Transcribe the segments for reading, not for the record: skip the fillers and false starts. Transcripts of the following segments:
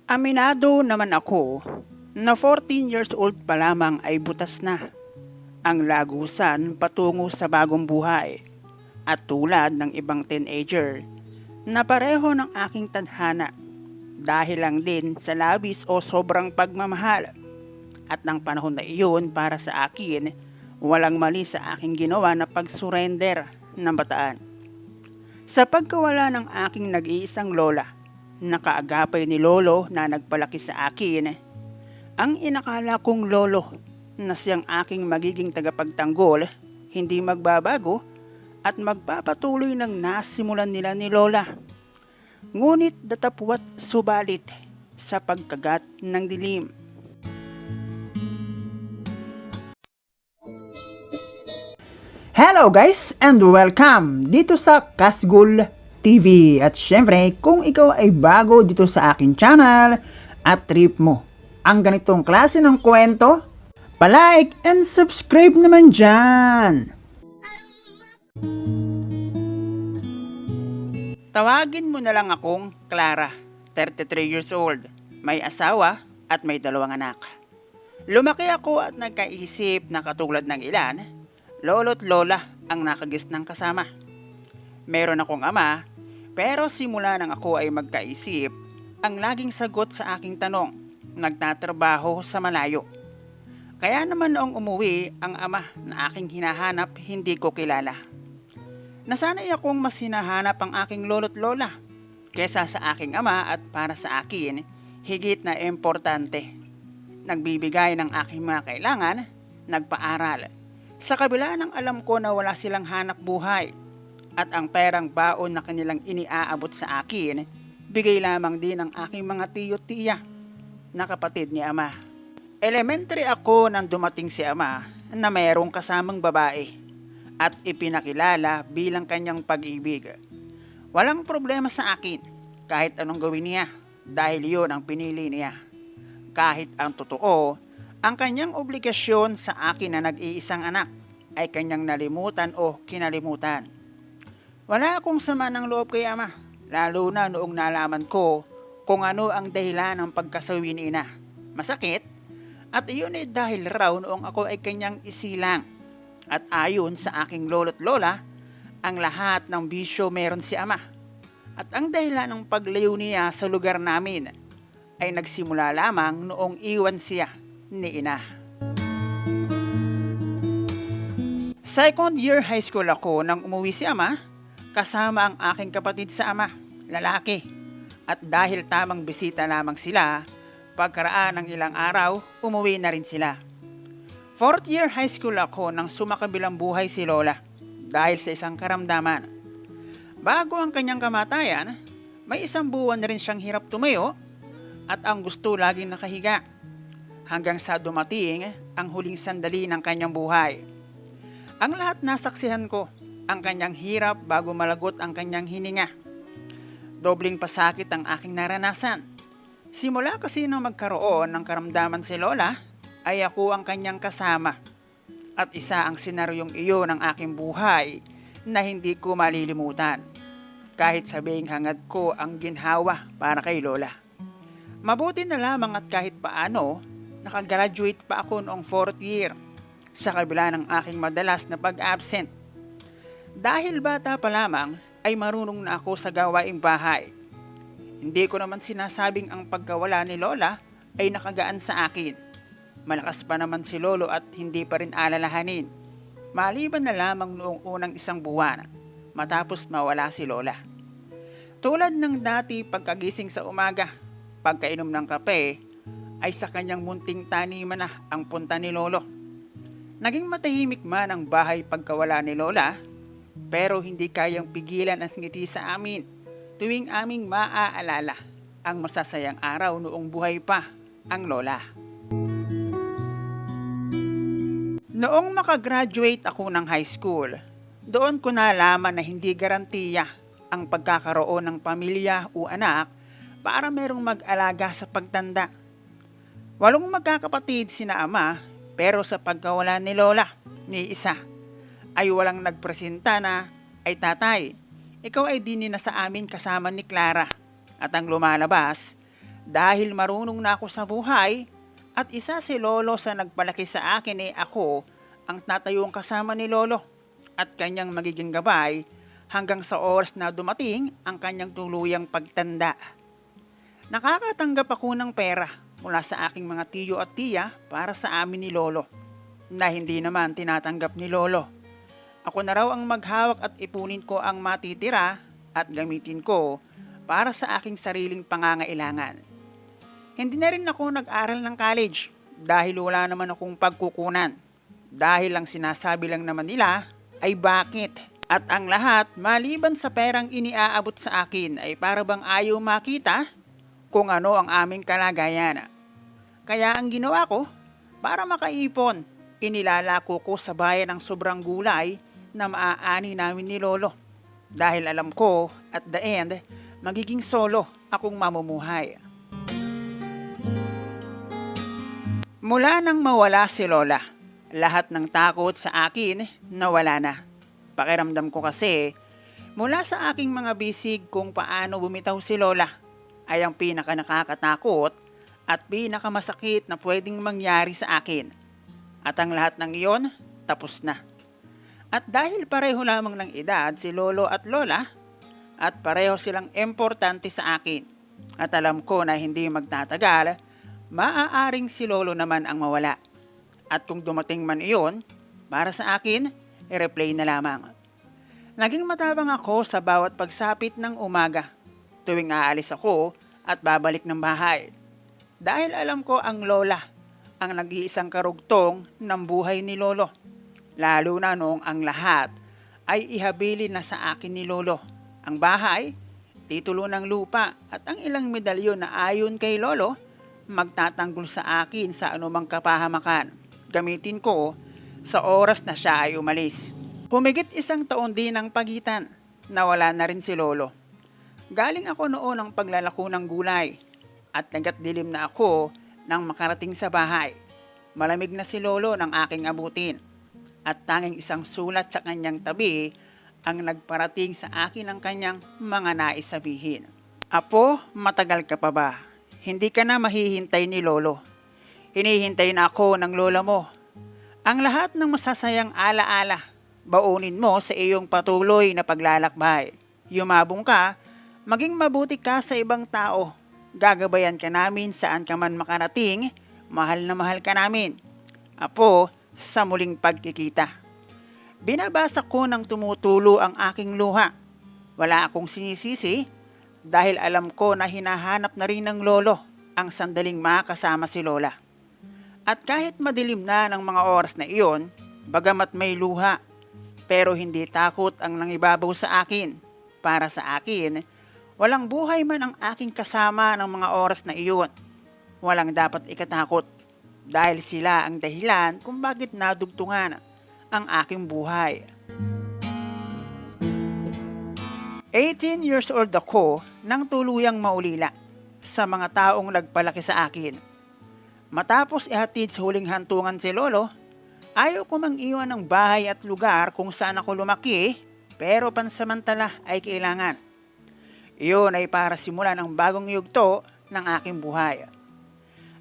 Aminado naman ako na 14 years old pa lamang ay butas na ang lagusan patungo sa bagong buhay at tulad ng ibang teenager na pareho ng aking tadhana dahil lang din sa labis o sobrang pagmamahal at ng panahon na iyon para sa akin walang mali sa aking ginawa na pag-surrender ng bataan. Sa pagkawala ng aking nag-iisang lola na kaagapay ni lolo na nagpalaki sa akin, ang inakala kong lolo na siyang aking magiging tagapagtanggol hindi magbabago at magpapatuloy ng nasimulan nila ni lola. Ngunit datapwat subalit sa pagkagat ng dilim. Hello guys and welcome dito sa Kasgul TV. At syempre, kung ikaw ay bago dito sa akin channel at trip mo ang ganitong klase ng kwento, palike and subscribe naman dyan. Tawagin mo na lang akong Clara, 33 years old, may asawa at may 2 anak. Lumaki ako at nagkaisip na katulad ng ilan, lolo't lola ang nakagis ng kasama. Meron akong ama, pero simula nang ako ay magkaisip, ang laging sagot sa aking tanong, nagtatrabaho sa malayo. Kaya naman noong umuwi ang ama na aking hinahanap hindi ko kilala. Nasanay akong mas hinahanap ang aking lolo't lola kesa sa aking ama at para sa akin, higit na importante. Nagbibigay ng aking mga kailangan, nagpaaral. Sa kabila ng alam ko na wala silang hanap buhay at ang perang baon na kanilang iniaabot sa akin, bigay lamang din ng aking mga tiyo-tiya na kapatid ni ama. Elementary ako nang dumating si ama na mayroong kasamang babae at ipinakilala bilang kanyang pag-ibig. Walang problema sa akin kahit anong gawin niya dahil yun ang pinili niya. Kahit ang totoo, ang kanyang obligasyon sa akin na nag-iisang anak ay kanyang nalimutan o kinalimutan. Wala akong sama ng loob kay ama, lalo na noong nalaman ko kung ano ang dahilan ng pagkasawi ni ina. Masakit, at iyon ay dahil raw noong ako ay kanyang isilang. At ayon sa aking lolo't lola, ang lahat ng bisyo meron si ama. At ang dahilan ng paglayo niya sa lugar namin ay nagsimula lamang noong iwan siya ni ina. Second year high school ako nang umuwi si ama, kasama ang aking kapatid sa ama, lalaki. At dahil tamang bisita lamang sila, pagkaraan ng ilang araw, umuwi na rin sila. Fourth year high school ako nang sumakabilang buhay si lola dahil sa isang karamdaman. Bago ang kanyang kamatayan, may 1 buwan na rin siyang hirap tumayo at ang gusto laging nakahiga. Hanggang sa dumating ang huling sandali ng kanyang buhay. Ang lahat nasaksihan ko, ang kanyang hirap bago malagot ang kanyang hininga. Dobling pasakit ang aking naranasan. Simula kasi nang magkaroon ng karamdaman si lola, ay ako ang kanyang kasama. At isa ang senaryong iyon ng aking buhay na hindi ko malilimutan. Kahit sabing hangad ko ang ginhawa para kay lola. Mabuti na lamang at kahit paano, nakagraduate pa ako noong 4th year sa kabila ng aking madalas na pag-absent. Dahil bata pa lamang ay marunong na ako sa gawaing bahay. Hindi ko naman sinasabing ang pagkawala ni lola ay nakagaan sa akin. Malakas pa naman si lolo at hindi pa rin alalahanin. Maliban na lamang noong unang 1 buwan matapos mawala si lola. Tulad ng dati pagkagising sa umaga, pagkainom ng kape, ay sa kanyang munting taniman na ang punta ni lolo. Naging matahimik man ang bahay pagkawala ni lola, pero hindi kayang pigilan ang ngiti sa amin tuwing aming maaalala ang masasayang araw noong buhay pa ang lola. Noong makagraduate ako ng high school, doon ko nalaman na hindi garantiya ang pagkakaroon ng pamilya o anak para merong mag-alaga sa pagtanda. 8 magkakapatid sina ama, pero sa pagkawala ni lola, ni isa, ay walang nagpresenta na, ay tatay, ikaw ay di na sa amin kasama ni Clara. At ang lumalabas, Dahil marunong na ako sa buhay at isa si Lolo sa nagpalaki sa akin ako ang tatayong kasama ni Lolo at kanyang magiging gabay hanggang sa oras na dumating ang kanyang tuluyang pagtanda. Nakakatanggap ako ng pera mula sa aking mga tiyo at tiya para sa amin ni Lolo na hindi naman tinatanggap ni Lolo. Ako na raw ang maghawak at ipunin ko ang matitira at gamitin ko para sa aking sariling pangangailangan. Hindi na rin ako nag-aral ng college dahil wala naman akong pagkukunan. Dahil ang sinasabi lang naman nila ay bakit. At ang lahat maliban sa perang iniaabot sa akin ay para bang ayaw makita kung ano ang aming kalagayan. Kaya ang ginawa ko para makaipon, inilalako ko sa bayan ng sobrang gulay na maaani namin ni Lolo. Dahil alam ko at the end magiging solo akong mamumuhay. Mula nang mawala si Lola, lahat ng takot sa akin nawala na. Pakiramdam ko kasi, mula sa aking mga bisig kung paano bumitaw si Lola, ay ang pinaka nakakatakot at pinakamasakit na pwedeng mangyari sa akin. At ang lahat ng iyon, tapos na. At dahil pareho lamang ng edad si Lolo at Lola, at pareho silang importante sa akin, at alam ko na hindi magtatagal, maaaring si Lolo naman ang mawala. At kung dumating man iyon, para sa akin, i-replay na lamang. Naging matapang ako sa bawat pagsapit ng umaga, tuwing aalis ako at babalik ng bahay. Dahil alam ko ang Lola, ang nag-iisang karugtong ng buhay ni Lolo. Lalo na noong ang lahat ay ihabilin na sa akin ni Lolo. Ang bahay, titulo ng lupa at ang ilang medalyon na ayon kay Lolo, magtatanggol sa akin sa anumang kapahamakan. Gamitin ko sa oras na siya ay umalis. Humigit 1 taon din ang pagitan, nawala na rin si Lolo. Galing ako noon ng paglalako ng gulay at nagatdilim na ako nang makarating sa bahay. Malamig na si Lolo ng aking abutin at tanging isang sulat sa kanyang tabi ang nagparating sa akin ng kanyang mga nais sabihin. Apo, matagal ka pa ba? Hindi ka na mahihintay ni Lolo. Hinihintay na ako ng lola mo. Ang lahat ng masasayang alaala, baunin mo sa iyong patuloy na paglalakbay. Yumabong ka, maging mabuti ka sa ibang tao. Gagabayan ka namin saan ka man makarating, mahal na mahal ka namin. Apo, sa muling pagkikita. Binabasa ko ng tumutulo ang aking luha. Wala akong sinisisi, dahil alam ko na hinahanap na rin ng Lolo ang sandaling makasama si Lola. At kahit madilim na ng mga oras na iyon, bagamat may luha, pero hindi takot ang nangibabaw sa akin. Para sa akin, walang buhay man ang aking kasama ng mga oras na iyon. Walang dapat ikatakot, dahil sila ang dahilan kung bakit nadugtungan ang aking buhay. 18 years old ako nang tuluyang maulila sa mga taong nagpalaki sa akin. Matapos ihatid sa huling hantungan si Lolo, ayaw ko mang iwan ng bahay at lugar kung saan ako lumaki, pero pansamantala ay kailangan. Iyon ay para simula ng bagong yugto ng aking buhay.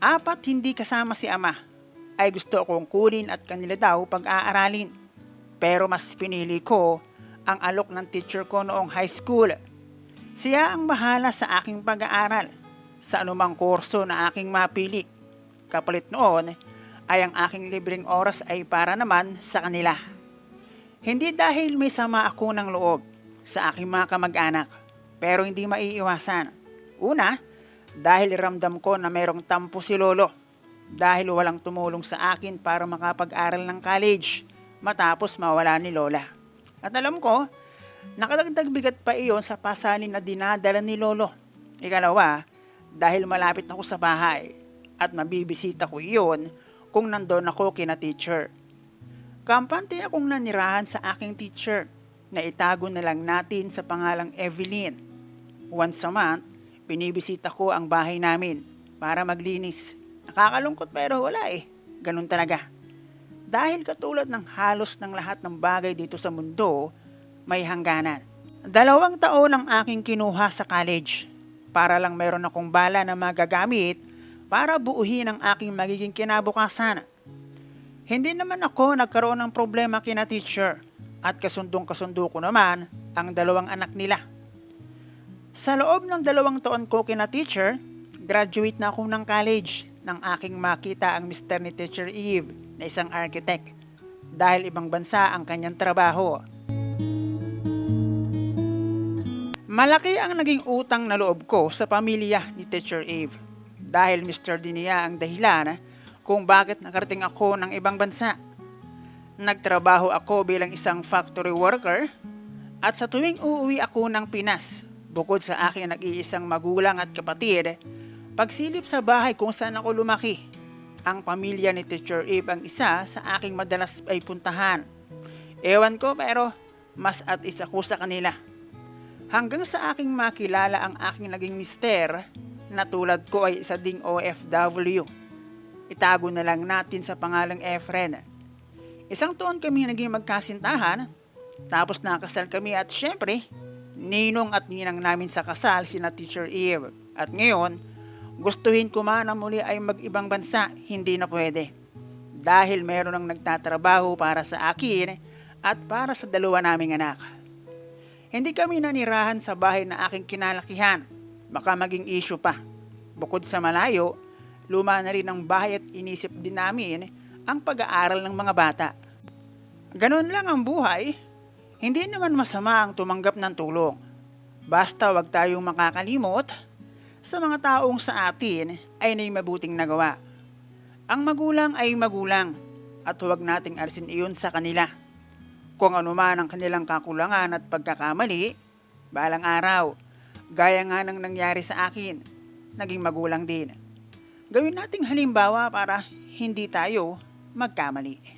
4 hindi kasama si ama ay gusto akong kunin at kanila daw pag-aaralin. Pero mas pinili ko ang alok ng teacher ko noong high school. Siya ang bahala sa aking pag-aaral sa anumang kurso na aking mapili. Kapalit noon ay ang aking libreng oras ay para naman sa kanila. Hindi dahil may sama ako ng loob sa aking mga kamag-anak, pero hindi maiiwasan. Una, dahil ramdam ko na mayroong tampo si Lolo dahil walang tumulong sa akin para makapag-aral ng college matapos mawala ni Lola. At alam ko, nakadagdag bigat pa iyon sa pasalin na dinadala ni Lolo. Ikalawa, dahil malapit ako sa bahay at mabibisita ko iyon kung nandun ako kina teacher. Kampante akong nanirahan sa aking teacher na itago na lang natin sa pangalang Evelyn. Once a month, binibisita ko ang bahay namin para maglinis. Nakakalungkot pero wala ganun talaga. Dahil katulad ng halos ng lahat ng bagay dito sa mundo, may hangganan. 2 taon ang aking kinuha sa college. para lang meron akong bala na magagamit para buuhin ang aking magiging kinabukasan. Hindi naman ako nagkaroon ng problema kina teacher at kasundong-kasundo ko naman ang dalawang anak nila. Sa loob ng 2 taon ko kina teacher, graduate na ako ng college nang aking makita ang mister ni Teacher Eve na isang architect dahil ibang bansa ang kanyang trabaho. Malaki ang naging utang na loob ko sa pamilya ni Teacher Eve dahil Mr. Dinia ang dahilan kung bakit nakarating ako ng ibang bansa. Nagtrabaho ako bilang isang factory worker at sa tuwing uuwi ako ng Pinas, bukod sa aking nag-iisang magulang at kapatid, pagsilip sa bahay kung saan ako lumaki, ang pamilya ni Teacher Eve ang isa sa aking madalas ay puntahan. Ewan ko pero mas at isa ko sa kanila. Hanggang sa aking makilala ang aking naging mister na tulad ko ay isa ding OFW. Itago na lang natin sa pangalang Efren. Isang taon kami naging magkasintahan, tapos nakasal kami at syempre, ninong at ninang namin sa kasal sina Teacher Eve. At ngayon, gustuhin ko man na muli ay mag-ibang bansa, hindi na pwede. Dahil meron ang nagtatrabaho para sa akin at para sa dalawa naming anak. Hindi kami nanirahan sa bahay na aking kinalakihan. Baka maging issue pa. Bukod sa malayo, luma na rin ang bahay at inisip din namin ang pag-aaral ng mga bata. Ganon lang ang buhay. Hindi naman masama ang tumanggap ng tulong. Basta wag tayong makakalimot sa mga taong sa atin ay may mabuting nagawa. Ang magulang ay magulang at huwag nating alisin iyon sa kanila. Kung ano man ang kanilang kakulangan at pagkakamali, balang araw, gaya nga ng nangyari sa akin, naging magulang din. Gawin nating halimbawa para hindi tayo magkamali.